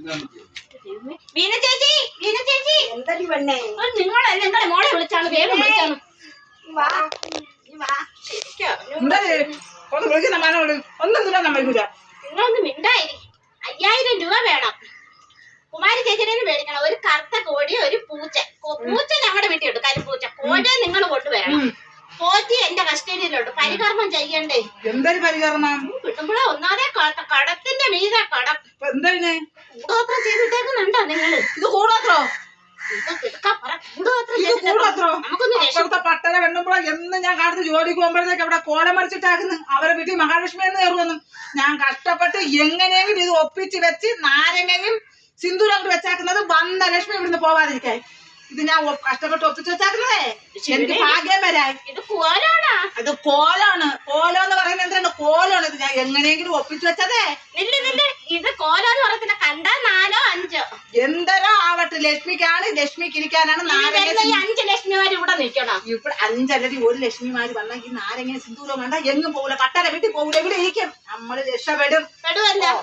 വീണ ചേച്ചി, വീണ ചേച്ചി, എന്തടി പെണ്ണേ? നിങ്ങളല്ല നിങ്ങളെ മോളെ വിളിച്ചാണ്, വേഗം വിളിച്ചാണ്. നിങ്ങളൊന്ന് മിണ്ടായി. 5000 രൂപ വേണം. കുമാരി ചേച്ചിനെ മേടിക്കണം. ഒരു കറുത്ത കോഴി, ഒരു പൂച്ച. പൂച്ച ഞങ്ങളുടെ വീട്ടിലുണ്ട്, കരിപ്പൂച്ച. കോഴിയെ നിങ്ങൾ കൊണ്ടുവരണം. പോറ്റി എന്റെ കസ്റ്റഡിയിലുണ്ട്. പരികർമ്മം ചെയ്യണ്ടേ? എന്തൊരു പരികർമ്മം? കിട്ടുമ്പോഴേ ഒന്നാതെ കടത്തിന്റെ മീതെ കടം കൂടോത്രം ചെയ്തിട്ടേക്കുന്നുണ്ടോ നിങ്ങള്? ഇത് കൂടോത്രോ? പട്ടര കണ്ടുമ്പോഴോ എന്ന് ഞാൻ കാലത്ത് ജോലിക്ക് പോകുമ്പോഴത്തേക്ക് അവിടെ കോലമറിച്ചിട്ടാക്കുന്നു. അവരെ വീട്ടിൽ മഹാലക്ഷ്മി എന്ന് കയറുമെന്നും ഞാൻ കഷ്ടപ്പെട്ട് എങ്ങനെയെങ്കിലും ഇത് ഒപ്പിച്ച് വെച്ച് നാരങ്ങയും സിന്ദൂരം കൊണ്ട് വെച്ചാക്കുന്നത് വന്ന ലക്ഷ്മി ഇവിടുന്ന് പോവാതിരിക്കായി. ഇത് ഞാൻ കഷ്ടപ്പെട്ട് ഒപ്പിച്ച് വെച്ചാക്കുന്നതേ എനിക്ക് ഭാഗ്യം വരായി. ഇത് കോലാണ്. അത് കോലാണ്. കോലം എന്ന് പറയുന്നത് എന്താണ്? കോലാണ്. ഇത് ഞാൻ എങ്ങനെയെങ്കിലും ഒപ്പിച്ചു വെച്ചതേ. ഇത് കോലെന്ന് പറയത്തില്ല, കണ്ടാ 4 5 എന്തരോ ആവട്ടെ. ലക്ഷ്മിക്കാണ്, ലക്ഷ്മിക്ക് ഇരിക്കാനാണ്. 5 ലക്ഷ്മിമാര് ഇവിടെ നിൽക്കണം. ഇവിടെ 5 അല്ലെങ്കിൽ 1 ലക്ഷ്മിമാര് വന്നെങ്കിൽ നാരങ്ങ സിന്ദൂരം വേണ്ട, എങ്ങും പോകൂല. പട്ടര വീട്ടിൽ പോകൂല, ഇവിടെ ഇരിക്കും. നമ്മള് രക്ഷപ്പെടും. പെടുവല്ലോ.